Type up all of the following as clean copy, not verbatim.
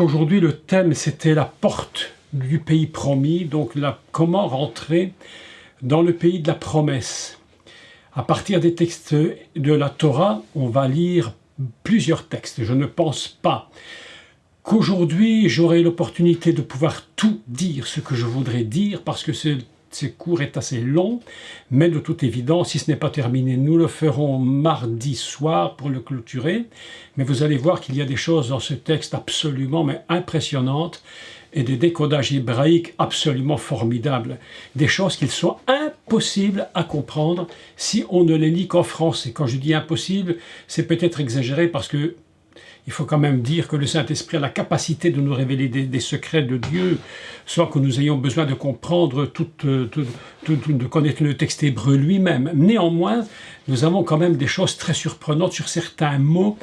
aujourd'hui le thème c'était la porte du pays promis, donc comment rentrer dans le pays de la promesse. À partir des textes de la Torah, on va lire plusieurs textes. Je ne pense pas qu'aujourd'hui j'aurai l'opportunité de pouvoir tout dire ce que je voudrais dire parce que ce cours est assez long, mais de toute évidence, si ce n'est pas terminé, nous le ferons mardi soir pour le clôturer. Mais vous allez voir qu'il y a des choses dans ce texte absolument impressionnantes et des décodages hébraïques absolument formidables. Des choses qui sont impossibles à comprendre si on ne les lit qu'en français. Quand je dis impossible, c'est peut-être exagéré parce que il faut quand même dire que le Saint-Esprit a la capacité de nous révéler des secrets de Dieu, sans que nous ayons besoin de comprendre de connaître le texte hébreu lui-même. Néanmoins, nous avons quand même des choses très surprenantes sur certains mots.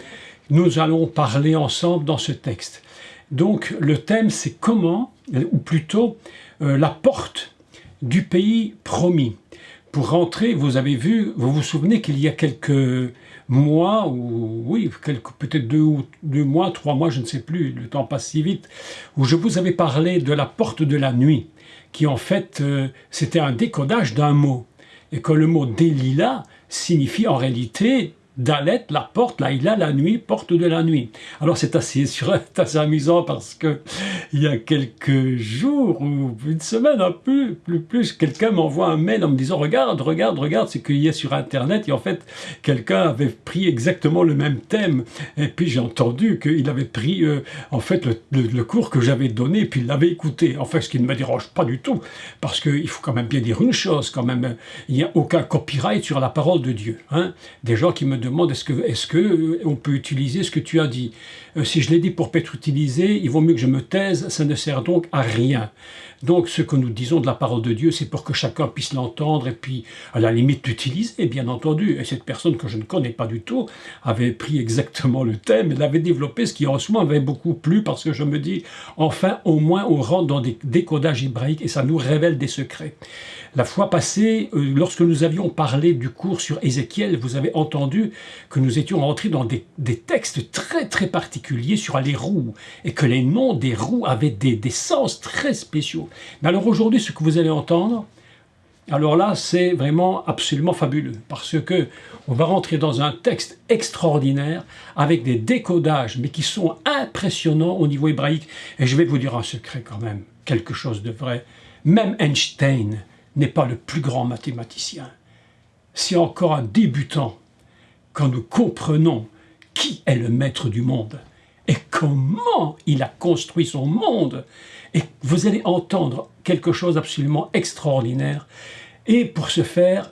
Nous allons parler ensemble dans ce texte. Donc le thème c'est comment, ou plutôt la porte du pays promis. Pour rentrer, vous avez vu, vous vous souvenez qu'il y a quelques mois, ou oui, peut-être deux mois, 3 mois, je ne sais plus, le temps passe si vite, où je vous avais parlé de la porte de la nuit, qui en fait, c'était un décodage d'un mot, et que le mot Delilah signifie en réalité Dalet, la porte, Laïla, la nuit, porte de la nuit. Alors c'est assez amusant parce que il y a quelques jours ou une semaine un peu plus quelqu'un m'envoie un mail en me disant regarde ce qu'il y a sur internet et en fait quelqu'un avait pris exactement le même thème et puis j'ai entendu qu'il avait pris en fait le cours que j'avais donné et puis il l'avait écouté. Enfin ce qui ne me dérange pas du tout parce qu'il faut quand même bien dire une chose quand même, il n'y a aucun copyright sur la parole de Dieu. Hein. Des gens qui me demande est-ce que on peut utiliser ce que tu as dit. Si je l'ai dit pour pas être utilisé, il vaut mieux que je me taise, ça ne sert donc à rien. Donc ce que nous disons de la parole de Dieu, c'est pour que chacun puisse l'entendre et puis à la limite l'utiliser, bien entendu. Et cette personne que je ne connais pas du tout avait pris exactement le thème, elle avait développé ce qui en soi m'avait beaucoup plu parce que je me dis, enfin au moins on rentre dans des décodages hébraïques et ça nous révèle des secrets. La fois passée, lorsque nous avions parlé du cours sur Ézéchiel, vous avez entendu que nous étions rentrés dans des textes très très particuliers sur les roues et que les noms des roues avaient des sens très spéciaux. Mais alors aujourd'hui, ce que vous allez entendre, alors là, c'est vraiment absolument fabuleux parce que on va rentrer dans un texte extraordinaire avec des décodages, mais qui sont impressionnants au niveau hébraïque. Et je vais vous dire un secret quand même, quelque chose de vrai. Même Einstein n'est pas le plus grand mathématicien. C'est encore un débutant quand nous comprenons qui est le maître du monde et comment il a construit son monde. Et vous allez entendre quelque chose d'absolument extraordinaire. Et pour ce faire,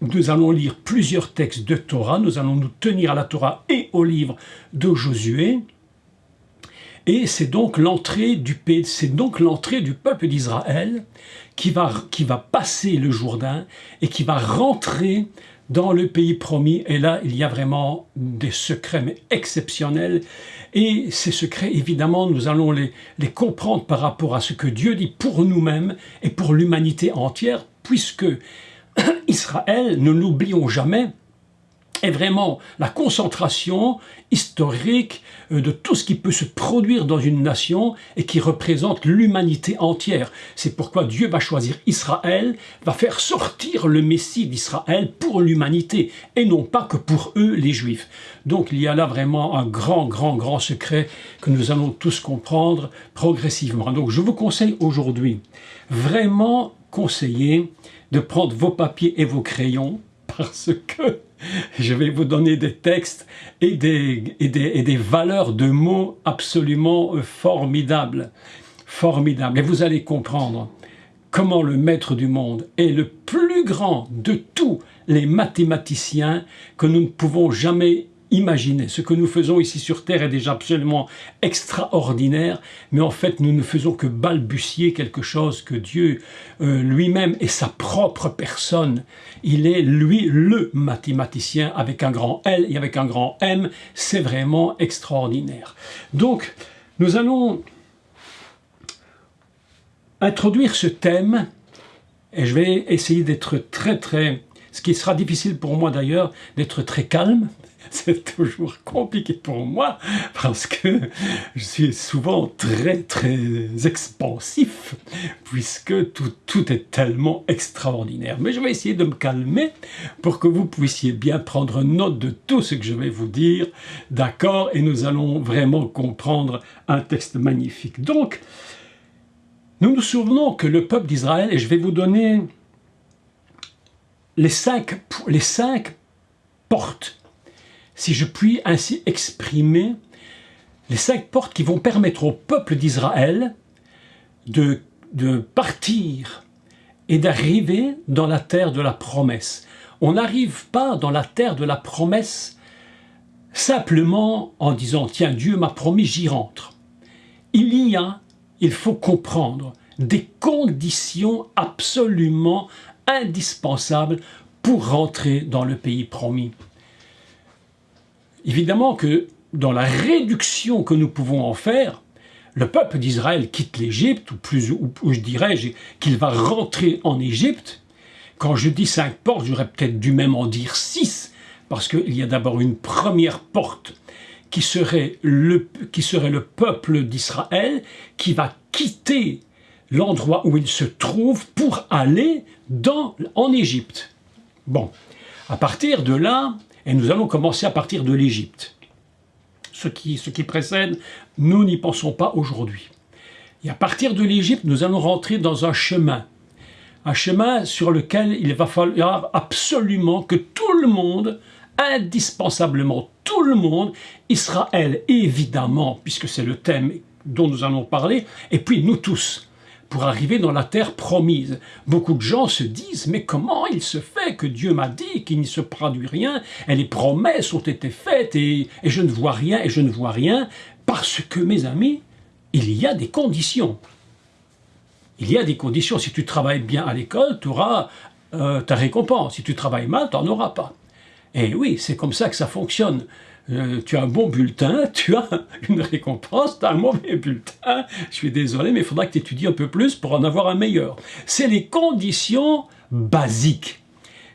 nous allons lire plusieurs textes de Torah, nous allons nous tenir à la Torah et au livre de Josué. Et c'est donc l'entrée du peuple d'Israël qui va passer le Jourdain et qui va rentrer dans le pays promis. Et là, il y a vraiment des secrets mais exceptionnels. Et ces secrets, évidemment, nous allons les comprendre par rapport à ce que Dieu dit pour nous-mêmes et pour l'humanité entière, puisque Israël, ne l'oublions jamais, est vraiment la concentration historique de tout ce qui peut se produire dans une nation et qui représente l'humanité entière. C'est pourquoi Dieu va choisir Israël, va faire sortir le Messie d'Israël pour l'humanité et non pas que pour eux les Juifs. Donc il y a là vraiment un grand secret que nous allons tous comprendre progressivement. Donc je vous conseille aujourd'hui, vraiment conseiller de prendre vos papiers et vos crayons parce que je vais vous donner des textes et des valeurs de mots absolument formidables. Et vous allez comprendre comment le maître du monde est le plus grand de tous les mathématiciens que nous ne pouvons jamais imaginer. Ce que nous faisons ici sur Terre est déjà absolument extraordinaire, mais en fait nous ne faisons que balbutier quelque chose que Dieu lui-même est sa propre personne. Il est lui le mathématicien avec un grand L et avec un grand M, c'est vraiment extraordinaire. Donc nous allons introduire ce thème et je vais essayer d'être ce qui sera difficile pour moi d'ailleurs, d'être très calme c'est toujours compliqué pour moi parce que je suis souvent très expansif puisque tout est tellement extraordinaire. Mais je vais essayer de me calmer pour que vous puissiez bien prendre note de tout ce que je vais vous dire, d'accord? Et nous allons vraiment comprendre un texte magnifique. Donc, nous nous souvenons que le peuple d'Israël, et je vais vous donner les cinq portes, si je puis ainsi exprimer, les 5 portes qui vont permettre au peuple d'Israël de partir et d'arriver dans la terre de la promesse. On n'arrive pas dans la terre de la promesse simplement en disant « Tiens, Dieu m'a promis, j'y rentre ». Il faut comprendre des conditions absolument indispensables pour rentrer dans le pays promis. Évidemment que dans la réduction que nous pouvons en faire, le peuple d'Israël quitte l'Égypte, ou je dirais qu'il va rentrer en Égypte. Quand je dis 5 portes, j'aurais peut-être dû même en dire 6, parce qu'il y a d'abord une première porte qui serait le peuple d'Israël qui va quitter l'endroit où il se trouve pour aller en Égypte. Bon, à partir de là, et nous allons commencer à partir de l'Égypte. Ce qui précède, nous n'y pensons pas aujourd'hui. Et à partir de l'Égypte, nous allons rentrer dans un chemin sur lequel il va falloir absolument que tout le monde, indispensablement tout le monde, Israël évidemment, puisque c'est le thème dont nous allons parler, et puis nous tous, pour arriver dans la terre promise. Beaucoup de gens se disent, mais comment il se fait que Dieu m'a dit qu'il n'y se produit rien, et les promesses ont été faites, et je ne vois rien, parce que, mes amis, il y a des conditions. Il y a des conditions. Si tu travailles bien à l'école, tu auras ta récompense. Si tu travailles mal, tu n'en auras pas. Et oui, c'est comme ça que ça fonctionne. Tu as un bon bulletin, tu as une récompense, tu as un mauvais bulletin, je suis désolé, mais il faudra que tu étudies un peu plus pour en avoir un meilleur. C'est les conditions basiques.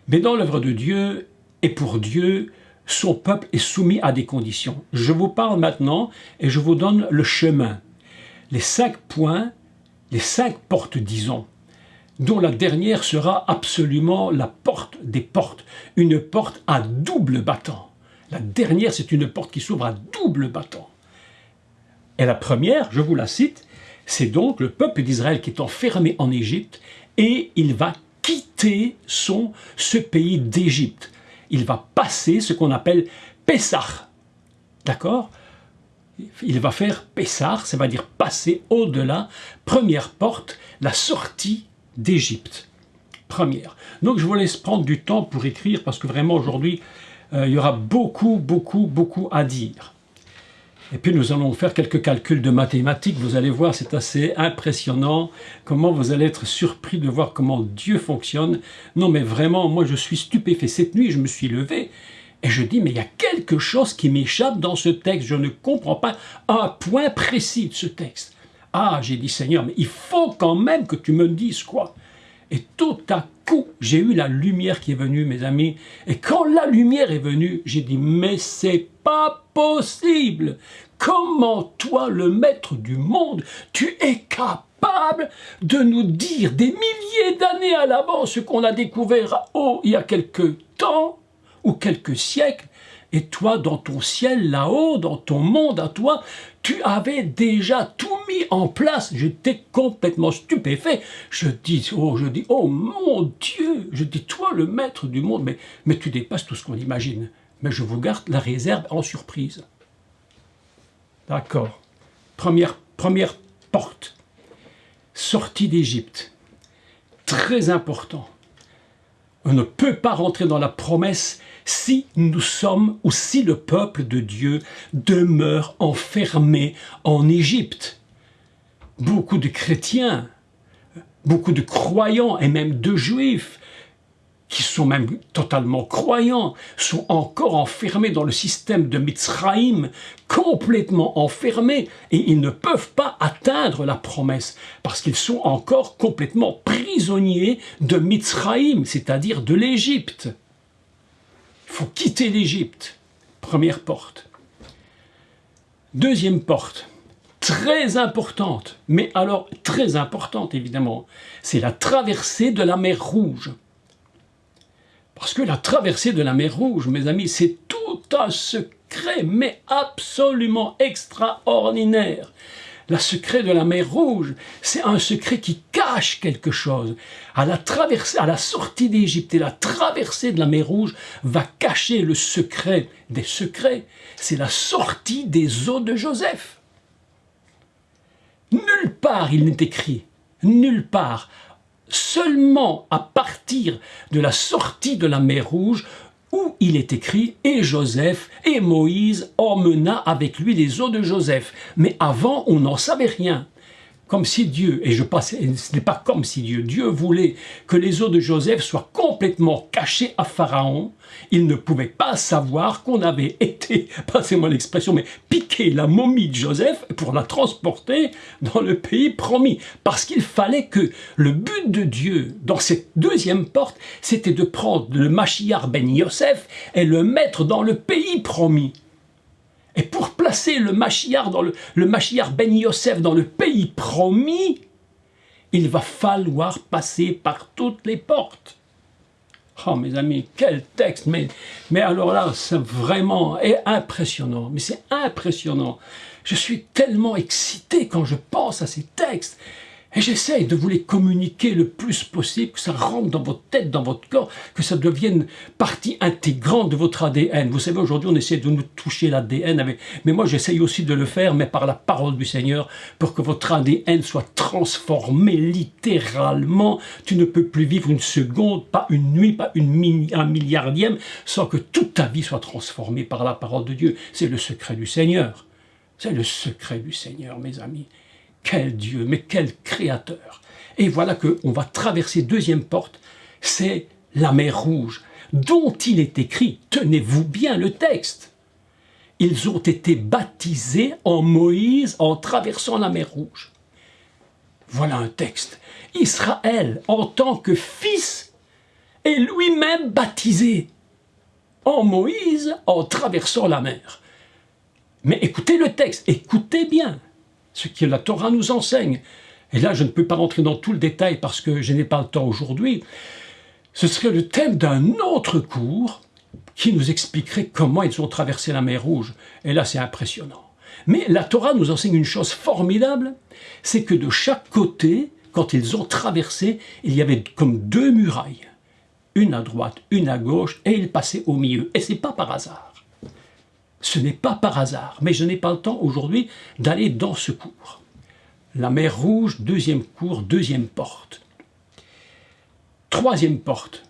Mais dans l'œuvre de Dieu, et pour Dieu, son peuple est soumis à des conditions. Je vous parle maintenant et je vous donne le chemin. Les 5 points, les 5 portes, disons, dont la dernière sera absolument la porte des portes, une porte à double battant. La dernière, c'est une porte qui s'ouvre à double battant. Et la première, je vous la cite, c'est donc le peuple d'Israël qui est enfermé en Égypte et il va quitter ce pays d'Égypte. Il va passer ce qu'on appelle Pessah. D'accord? Il va faire Pessah, ça va dire passer au-delà. Première porte, la sortie d'Égypte. Première. Donc je vous laisse prendre du temps pour écrire parce que vraiment aujourd'hui, il y aura beaucoup à dire. Et puis nous allons faire quelques calculs de mathématiques. Vous allez voir, c'est assez impressionnant comment vous allez être surpris de voir comment Dieu fonctionne. Non mais vraiment, moi je suis stupéfait. Cette nuit, je me suis levé et je dis, mais il y a quelque chose qui m'échappe dans ce texte. Je ne comprends pas un point précis de ce texte. Ah, j'ai dit, Seigneur, mais il faut quand même que tu me dises quoi. Et tout à coup, j'ai eu la lumière qui est venue, mes amis. Et quand la lumière est venue, j'ai dit, mais c'est pas possible. Comment toi, le maître du monde, tu es capable de nous dire des milliers d'années à l'avance ce qu'on a découvert il y a quelques temps ou quelques siècles. Et toi, dans ton ciel là-haut, dans ton monde à toi, tu avais déjà tout mis en place. J'étais complètement stupéfait. Je dis, oh mon Dieu, je dis, toi le maître du monde, mais tu dépasses tout ce qu'on imagine. Mais je vous garde la réserve en surprise. D'accord. Première porte. Sortie d'Égypte. Très important. On ne peut pas rentrer dans la promesse si nous sommes ou si le peuple de Dieu demeure enfermé en Égypte. Beaucoup de chrétiens, beaucoup de croyants et même de juifs qui sont même totalement croyants, sont encore enfermés dans le système de Mitzraïm, complètement enfermés, et ils ne peuvent pas atteindre la promesse, parce qu'ils sont encore complètement prisonniers de Mitzraïm, c'est-à-dire de l'Égypte. Il faut quitter l'Égypte. Première porte. Deuxième porte, très importante, mais alors très importante évidemment, c'est la traversée de la mer Rouge. Parce que la traversée de la mer Rouge, mes amis, c'est tout un secret, mais absolument extraordinaire. Le secret de la mer Rouge, c'est un secret qui cache quelque chose. À la sortie d'Égypte et la traversée de la mer Rouge va cacher le secret des secrets. C'est la sortie des eaux de Joseph. Nulle part il n'est écrit, nulle part. Seulement à partir de la sortie de la mer Rouge, où il est écrit « Et Joseph et Moïse emmena avec lui les eaux de Joseph ». Mais avant, on n'en savait rien. Comme si Dieu, et ce n'est pas comme si Dieu voulait que les eaux de Joseph soient complètement cachées à Pharaon. Il ne pouvait pas savoir qu'on avait été, passez-moi l'expression, mais piquer la momie de Joseph pour la transporter dans le pays promis. Parce qu'il fallait que le but de Dieu, dans cette deuxième porte, c'était de prendre le Mashiach ben Yosef et le mettre dans le pays promis. Et pour placer le Mashiach ben Yosef dans le pays promis, il va falloir passer par toutes les portes. Oh mes amis, quel texte, mais alors là, c'est vraiment impressionnant, mais c'est impressionnant. Je suis tellement excité quand je pense à ces textes. Et j'essaye de vous les communiquer le plus possible, que ça rentre dans votre tête, dans votre corps, que ça devienne partie intégrante de votre ADN. Vous savez, aujourd'hui, on essaie de nous toucher l'ADN, mais moi, j'essaye aussi de le faire, mais par la parole du Seigneur, pour que votre ADN soit transformé littéralement. Tu ne peux plus vivre une seconde, pas une nuit, pas un milliardième, sans que toute ta vie soit transformée par la parole de Dieu. C'est le secret du Seigneur. C'est le secret du Seigneur, mes amis. Quel Dieu, mais quel Créateur! Et voilà qu'on va traverser deuxième porte, c'est la mer Rouge, dont il est écrit, tenez-vous bien le texte, ils ont été baptisés en Moïse en traversant la mer Rouge. Voilà un texte. Israël, en tant que fils, est lui-même baptisé en Moïse en traversant la mer. Mais écoutez le texte, écoutez bien ce que la Torah nous enseigne. Et là, je ne peux pas rentrer dans tout le détail parce que je n'ai pas le temps aujourd'hui. Ce serait le thème d'un autre cours qui nous expliquerait comment ils ont traversé la mer Rouge. Et là, c'est impressionnant. Mais la Torah nous enseigne une chose formidable, c'est que de chaque côté, quand ils ont traversé, il y avait comme deux murailles. Une à droite, une à gauche, et ils passaient au milieu. Et ce n'est pas par hasard. Ce n'est pas par hasard, mais je n'ai pas le temps aujourd'hui d'aller dans ce cours. La mer Rouge, deuxième cours, deuxième porte. Troisième porte,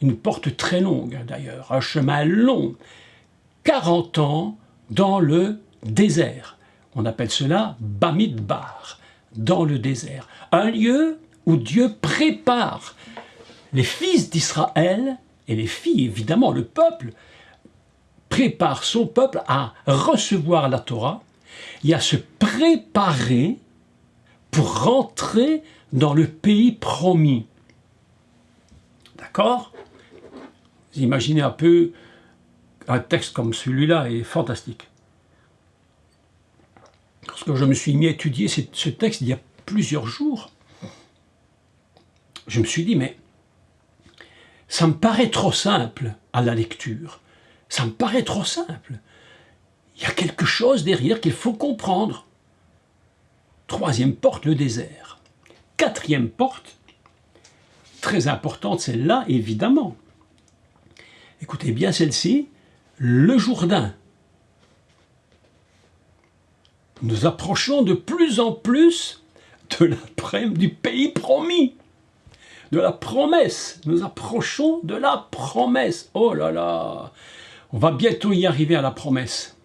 une porte très longue d'ailleurs, un chemin long, 40 ans dans le désert. On appelle cela Bamidbar, dans le désert. Un lieu où Dieu prépare les fils d'Israël, et les filles évidemment, le peuple, prépare son peuple à recevoir la Torah et à se préparer pour rentrer dans le pays promis. D'accord? Vous imaginez un peu un texte comme celui-là est fantastique. Lorsque je me suis mis à étudier ce texte il y a plusieurs jours, je me suis dit, mais ça me paraît trop simple à la lecture. Ça me paraît trop simple. Il y a quelque chose derrière qu'il faut comprendre. Troisième porte, le désert. Quatrième porte, très importante celle-là, évidemment. Écoutez bien celle-ci, le Jourdain. Nous approchons de plus en plus du pays promis, de la promesse. Nous approchons de la promesse. Oh là là! On va bientôt y arriver à la promesse.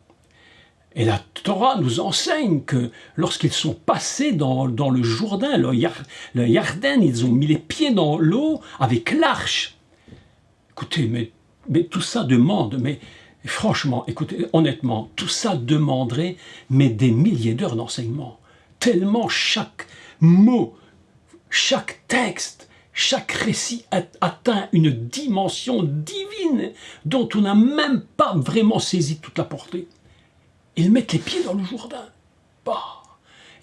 Et la Torah nous enseigne que lorsqu'ils sont passés dans le Jourdain, le Yarden, ils ont mis les pieds dans l'eau avec l'arche. Écoutez, mais tout ça demande, mais franchement, écoutez, honnêtement, tout ça demanderait des milliers d'heures d'enseignement. Tellement chaque mot, chaque texte chaque récit atteint une dimension divine dont on n'a même pas vraiment saisi toute la portée. Ils mettent les pieds dans le Jourdain. Bah.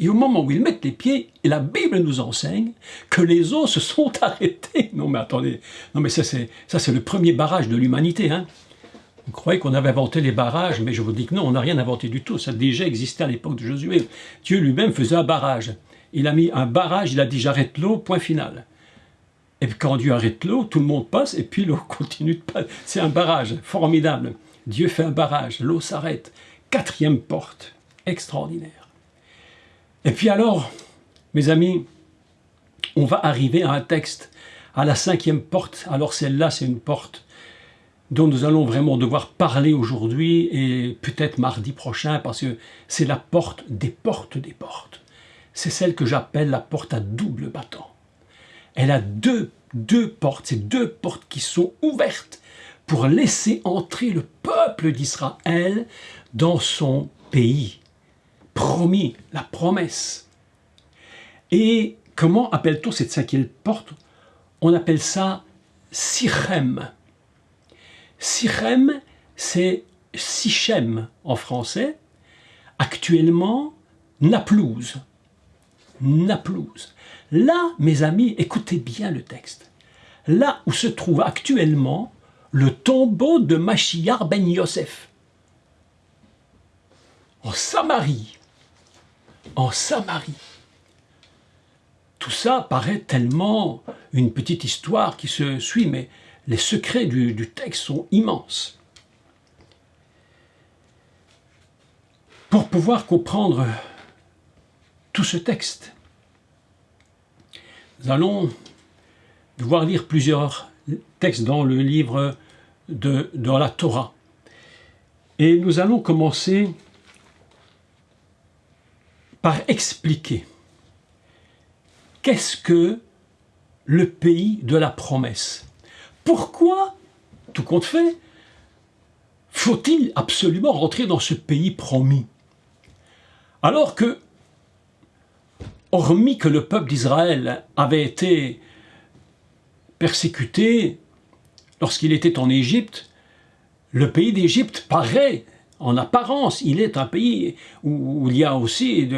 Et au moment où ils mettent les pieds, la Bible nous enseigne que les eaux se sont arrêtées. Non mais attendez, non mais ça c'est le premier barrage de l'humanité. Hein. Vous croyez qu'on avait inventé les barrages, mais je vous dis que non, on n'a rien inventé du tout. Ça a déjà existé à l'époque de Josué. Dieu lui-même faisait un barrage. Il a mis un barrage, il a dit j'arrête l'eau, point final. Et puis quand Dieu arrête l'eau, tout le monde passe et puis l'eau continue de passer. C'est un barrage formidable. Dieu fait un barrage, l'eau s'arrête. 4e porte, extraordinaire. Et puis alors, mes amis, on va arriver à un texte, à la 5e porte. Alors celle-là, c'est une porte dont nous allons vraiment devoir parler aujourd'hui et peut-être mardi prochain, parce que c'est la porte des portes des portes. C'est celle que j'appelle la porte à double battant. Elle a deux portes, ces 2 portes qui sont ouvertes pour laisser entrer le peuple d'Israël dans son pays. Promis, la promesse. Et comment appelle-t-on cette 5e porte? On appelle ça Sichem. Sichem, c'est Sichem en français. Actuellement, Naplouse. Naplouse. Là, mes amis, écoutez bien le texte. Là où se trouve actuellement le tombeau de Machiar ben Yosef. En Samarie. En Samarie. Tout ça paraît tellement une petite histoire qui se suit, mais les secrets du texte sont immenses. Pour pouvoir comprendre tout ce texte, nous allons devoir lire plusieurs textes dans le livre dans la Torah. Et nous allons commencer par expliquer qu'est-ce que le pays de la promesse. Pourquoi, tout compte fait, faut-il absolument rentrer dans ce pays promis? Alors que, hormis que le peuple d'Israël avait été persécuté lorsqu'il était en Égypte, le pays d'Égypte paraît, en apparence, il est un pays où il y a aussi,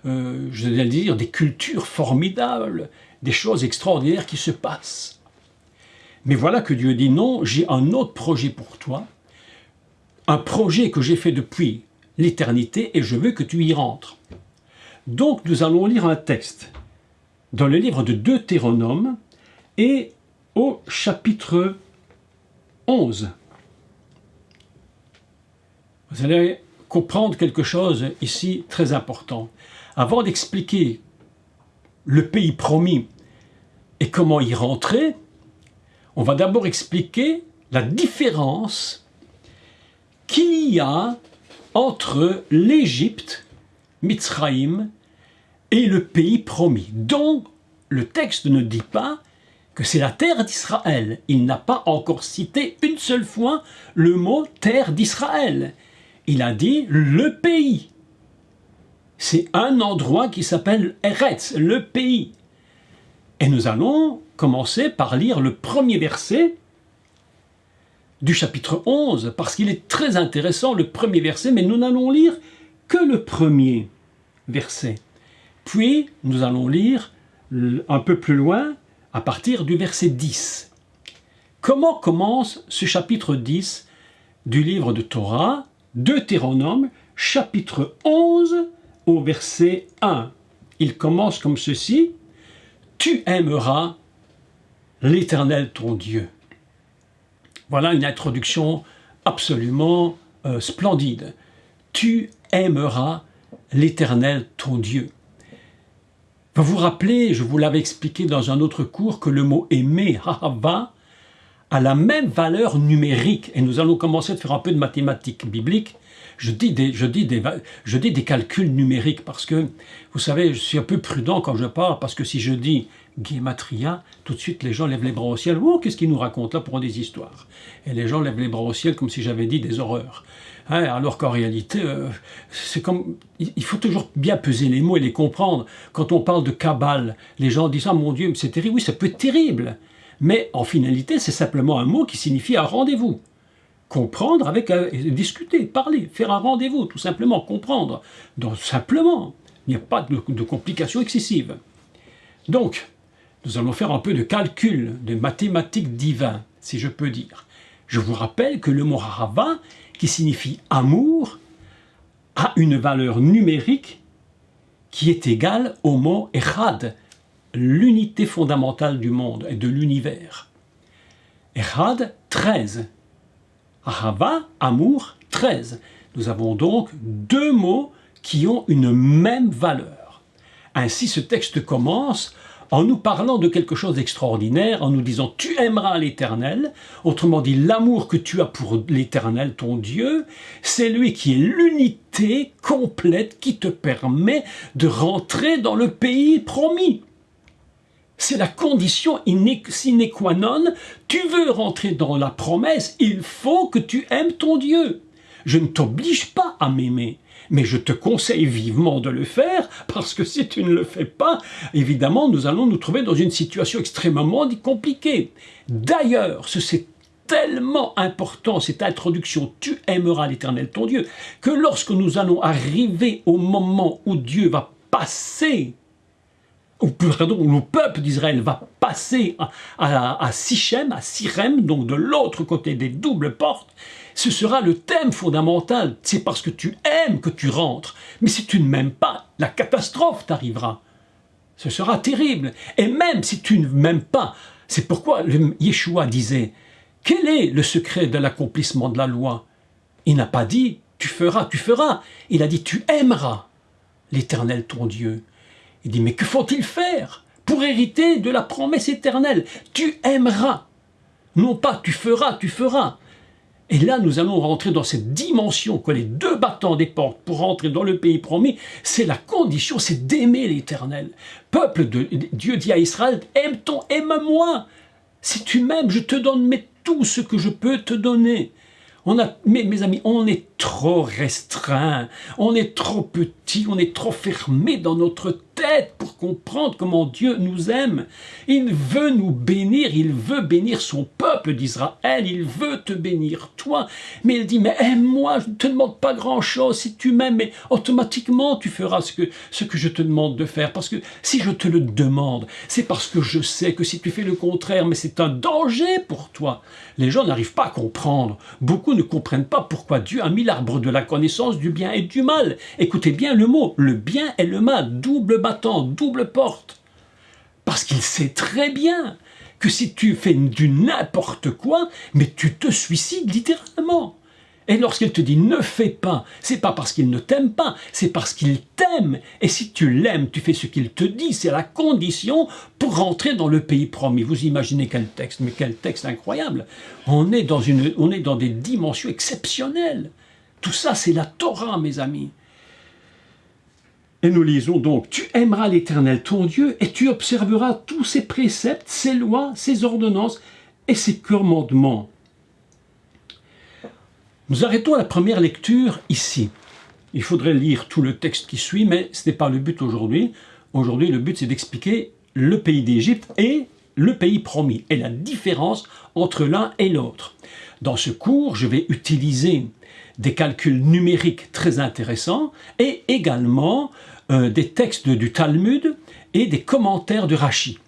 je vais dire, des cultures formidables, des choses extraordinaires qui se passent. Mais voilà que Dieu dit non, j'ai un autre projet pour toi, un projet que j'ai fait depuis l'éternité et je veux que tu y rentres. Donc nous allons lire un texte dans le livre de Deutéronome et au chapitre 11. Vous allez comprendre quelque chose ici très important. Avant d'expliquer le pays promis et comment y rentrer, on va d'abord expliquer la différence qu'il y a entre l'Égypte, Mitzraïm, et le pays promis. Donc, le texte ne dit pas que c'est la terre d'Israël. Il n'a pas encore cité une seule fois le mot terre d'Israël. Il a dit le pays. C'est un endroit qui s'appelle Eretz, le pays. Et nous allons commencer par lire le premier verset du chapitre 11, parce qu'il est très intéressant, le premier verset, mais nous n'allons lire que le premier verset. Puis, nous allons lire un peu plus loin, à partir du verset 10. Comment commence ce chapitre 10 du livre de Torah, Deutéronome, chapitre 11, au verset 1. Il commence comme ceci: « Tu aimeras l'Éternel ton Dieu ». Voilà une introduction absolument splendide. « Tu aimeras l'Éternel ton Dieu ». Vous vous rappelez, je vous l'avais expliqué dans un autre cours, que le mot « aimer », « hahava », a la même valeur numérique. Et nous allons commencer à faire un peu de mathématiques bibliques. Je dis des calculs numériques parce que, vous savez, je suis un peu prudent quand je parle, parce que si je dis Gematria, tout de suite les gens lèvent les bras au ciel. Oh, qu'est-ce qu'il nous raconte là pour des histoires? Et les gens lèvent les bras au ciel comme si j'avais dit des horreurs. Hein, alors qu'en réalité, c'est comme il faut toujours bien peser les mots et les comprendre. Quand on parle de Kabbale, les gens disent « Ah mon Dieu, c'est terrible ». Oui, ça peut être terrible. Mais en finalité, c'est simplement un mot qui signifie un rendez-vous. Comprendre avec, discuter, parler, faire un rendez-vous, tout simplement, comprendre. Donc simplement, il n'y a pas de complications excessives. Donc, nous allons faire un peu de calcul, de mathématiques divines, si je peux dire. Je vous rappelle que le mot Ahava, qui signifie amour, a une valeur numérique qui est égale au mot Echad, l'unité fondamentale du monde et de l'univers. Echad, 13. Ahava, amour, 13. Nous avons donc deux mots qui ont une même valeur. Ainsi, ce texte commence en nous parlant de quelque chose d'extraordinaire, en nous disant « tu aimeras l'Éternel », autrement dit l'amour que tu as pour l'Éternel, ton Dieu, c'est lui qui est l'unité complète qui te permet de rentrer dans le pays promis. C'est la condition sine qua non. Tu veux rentrer dans la promesse, il faut que tu aimes ton Dieu. Je ne t'oblige pas à m'aimer, mais je te conseille vivement de le faire, parce que si tu ne le fais pas, évidemment, nous allons nous trouver dans une situation extrêmement compliquée. D'ailleurs, c'est tellement important, cette introduction « tu aimeras l'Éternel ton Dieu », que lorsque nous allons arriver au moment où Dieu va passer, ou pardon, où le peuple d'Israël va passer à Sichem, à Sirem, donc de l'autre côté des doubles portes, ce sera le thème fondamental. C'est parce que tu aimes que tu rentres. Mais si tu ne m'aimes pas, la catastrophe t'arrivera. Ce sera terrible. Et même si tu ne m'aimes pas, c'est pourquoi Yeshua disait « Quel est le secret de l'accomplissement de la loi ?» Il n'a pas dit « tu feras ». Il a dit « tu aimeras l'Éternel ton Dieu ». Il dit, mais que faut-il faire pour hériter de la promesse éternelle? Tu aimeras, non pas tu feras, tu feras. Et là, nous allons rentrer dans cette dimension que les deux battants des portes pour rentrer dans le pays promis, c'est la condition, c'est d'aimer l'Éternel. Peuple de Dieu dit à Israël, aime-t-on, aime-moi. Si tu m'aimes, je te donne tout ce que je peux te donner. Mes amis, on est trop restreint, on est trop petit, on est trop fermé dans notre tête pour comprendre comment Dieu nous aime. Il veut nous bénir, il veut bénir son peuple d'Israël, il veut te bénir toi. Mais il dit, mais aime-moi, je ne te demande pas grand-chose, si tu m'aimes, mais automatiquement tu feras ce que je te demande de faire. Parce que si je te le demande, c'est parce que je sais que si tu fais le contraire, mais c'est un danger pour toi. Les gens n'arrivent pas à comprendre. Beaucoup ne comprennent pas pourquoi Dieu a mis l'arbre de la connaissance du bien et du mal. Écoutez bien le mot, le bien et le mal, double battant, double porte. Parce qu'il sait très bien que si tu fais du n'importe quoi, mais tu te suicides littéralement. Et lorsqu'il te dit ne fais pas, c'est pas parce qu'il ne t'aime pas, c'est parce qu'il t'aime. Et si tu l'aimes, tu fais ce qu'il te dit, c'est la condition pour rentrer dans le pays promis. Vous imaginez quel texte, mais quel texte incroyable. On est dans des dimensions exceptionnelles. Tout ça, c'est la Torah, mes amis. Et nous lisons donc, tu aimeras l'Éternel ton Dieu et tu observeras tous ses préceptes, ses lois, ses ordonnances et ses commandements. Nous arrêtons la première lecture ici. Il faudrait lire tout le texte qui suit, mais ce n'est pas le but aujourd'hui. Aujourd'hui, le but, c'est d'expliquer le pays d'Égypte et le pays promis, et la différence entre l'un et l'autre. Dans ce cours, je vais utiliser des calculs numériques très intéressants et également des textes du Talmud et des commentaires de Rashi.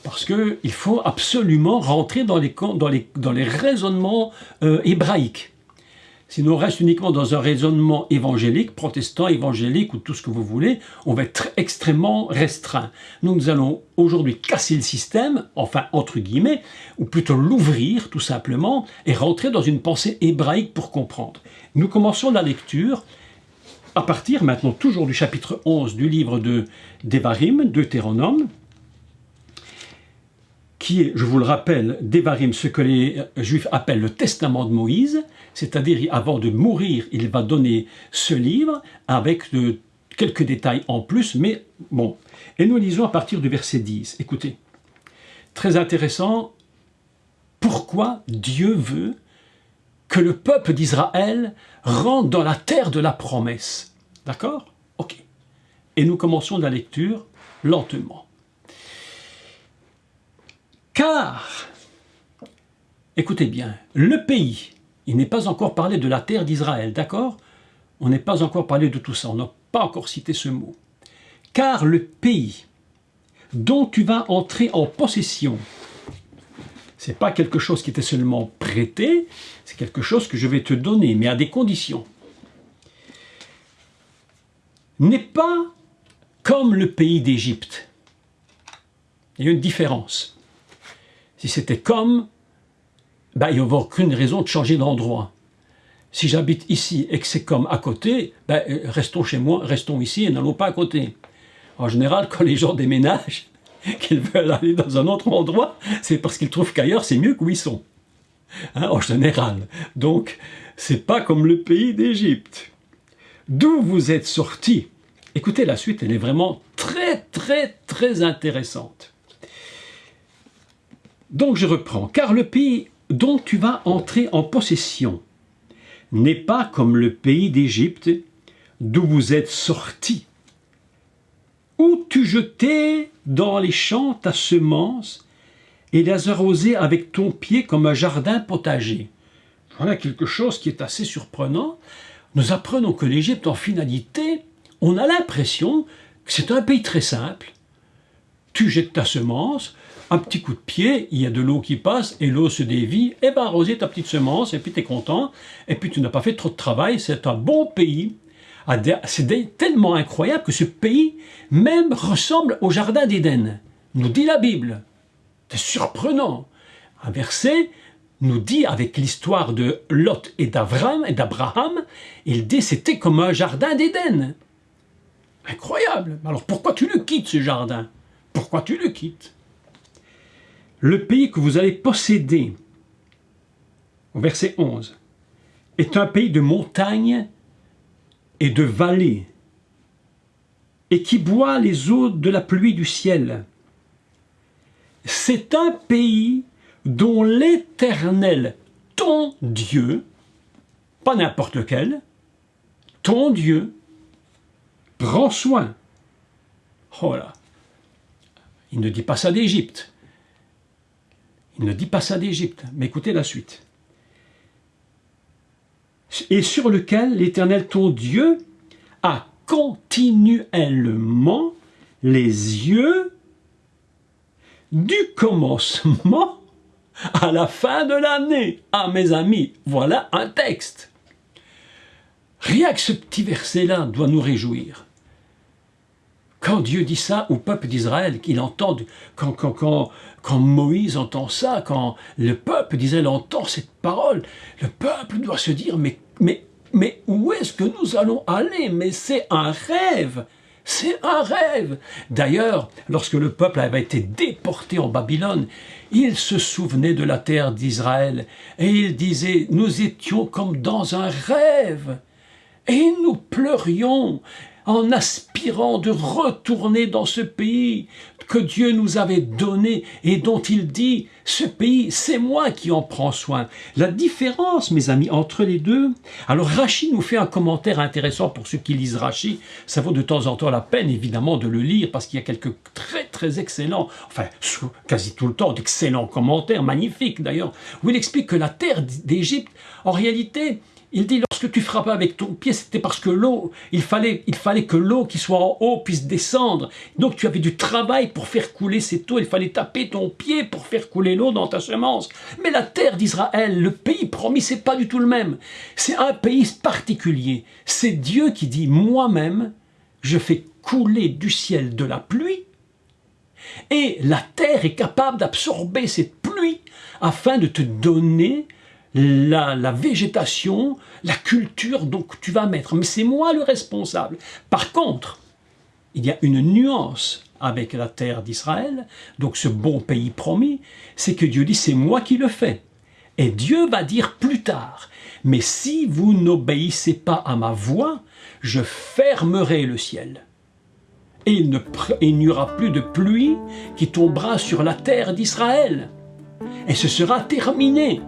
Parce qu'il faut absolument rentrer dans les raisonnements hébraïques. Sinon, on reste uniquement dans un raisonnement évangélique, protestant, évangélique ou tout ce que vous voulez, on va être extrêmement restreint. Nous allons aujourd'hui casser le système, enfin entre guillemets, ou plutôt l'ouvrir tout simplement, et rentrer dans une pensée hébraïque pour comprendre. Nous commençons la lecture à partir maintenant toujours du chapitre 11 du livre de Devarim, Deutéronome, qui est, je vous le rappelle, Devarim, ce que les Juifs appellent le testament de Moïse, c'est-à-dire avant de mourir, il va donner ce livre avec quelques détails en plus, mais bon. Et nous lisons à partir du verset 10. Écoutez, très intéressant, pourquoi Dieu veut que le peuple d'Israël rentre dans la terre de la promesse. D'accord? Ok. Et nous commençons la lecture lentement. Car, écoutez bien, le pays, il n'est pas encore parlé de la terre d'Israël, d'accord? On n'est pas encore parlé de tout ça, on n'a pas encore cité ce mot. Car le pays dont tu vas entrer en possession, ce n'est pas quelque chose qui était seulement prêté, c'est quelque chose que je vais te donner, mais à des conditions. N'est pas comme le pays d'Égypte. Il y a une différence. Si c'était comme, ben, il n'y aurait aucune raison de changer d'endroit. Si j'habite ici et que c'est comme à côté, ben, restons chez moi, restons ici et n'allons pas à côté. En général, quand les gens déménagent, qu'ils veulent aller dans un autre endroit, c'est parce qu'ils trouvent qu'ailleurs c'est mieux qu'où ils sont. Hein, en général. Donc, c'est pas comme le pays d'Égypte. D'où vous êtes sortis. Écoutez, la suite, elle est vraiment très, très, très intéressante. Donc, je reprends. Car le pays dont tu vas entrer en possession n'est pas comme le pays d'Égypte d'où vous êtes sortis, où tu jetais dans les champs ta semence et les arrosais avec ton pied comme un jardin potager. Voilà quelque chose qui est assez surprenant. Nous apprenons que l'Égypte, en finalité, on a l'impression que c'est un pays très simple. Tu jettes ta semence, un petit coup de pied, il y a de l'eau qui passe et l'eau se dévie, et bien arroser ta petite semence, et puis tu es content, et puis tu n'as pas fait trop de travail, c'est un bon pays. C'est tellement incroyable que ce pays même ressemble au jardin d'Éden, nous dit la Bible. C'est surprenant. Un verset nous dit, avec l'histoire de Lot et d'Abraham, il dit c'était comme un jardin d'Éden. Incroyable. Alors pourquoi tu le quittes, ce jardin? Pourquoi tu le quittes? Le pays que vous allez posséder, au verset 11, est un pays de montagnes et de vallées, et qui boit les eaux de la pluie du ciel. C'est un pays dont l'Éternel, ton Dieu, pas n'importe lequel, ton Dieu, prend soin. Oh là, il ne dit pas ça d'Égypte. Il ne dit pas ça d'Égypte, mais écoutez la suite. Et sur lequel l'Éternel, ton Dieu, a continuellement les yeux du commencement à la fin de l'année. Ah, mes amis, voilà un texte. Rien que ce petit verset-là doit nous réjouir. Quand Dieu dit ça au peuple d'Israël, qu'il entend, quand Moïse entend ça, quand le peuple d'Israël entend cette parole, le peuple doit se dire, mais où est-ce que nous allons aller? Mais c'est un rêve. C'est un rêve. D'ailleurs, lorsque le peuple avait été déporté en Babylone, il se souvenait de la terre d'Israël et il disait, nous étions comme dans un rêve et nous pleurions en aspirant de retourner dans ce pays que Dieu nous avait donné et dont il dit, ce pays, c'est moi qui en prends soin. La différence, mes amis, entre les deux, alors Rachi nous fait un commentaire intéressant pour ceux qui lisent Rachi, ça vaut de temps en temps la peine évidemment de le lire parce qu'il y a quelques très très excellents, enfin quasi tout le temps d'excellents commentaires, magnifiques d'ailleurs, où il explique que la terre d'Égypte, en réalité, il dit, lorsque tu frappais avec ton pied, c'était parce que l'eau, il fallait que l'eau qui soit en haut puisse descendre. Donc tu avais du travail pour faire couler cette eau, il fallait taper ton pied pour faire couler l'eau dans ta semence. Mais la terre d'Israël, le pays promis, c'est pas du tout le même. C'est un pays particulier. C'est Dieu qui dit, moi-même, je fais couler du ciel de la pluie, et la terre est capable d'absorber cette pluie afin de te donner la végétation, la culture donc tu vas mettre. Mais c'est moi le responsable. Par contre, il y a une nuance avec la terre d'Israël, donc ce bon pays promis, c'est que Dieu dit c'est moi qui le fais. Et Dieu va dire plus tard, mais si vous n'obéissez pas à ma voix, je fermerai le ciel. et il n'y aura plus de pluie qui tombera sur la terre d'Israël. Et ce sera terminé.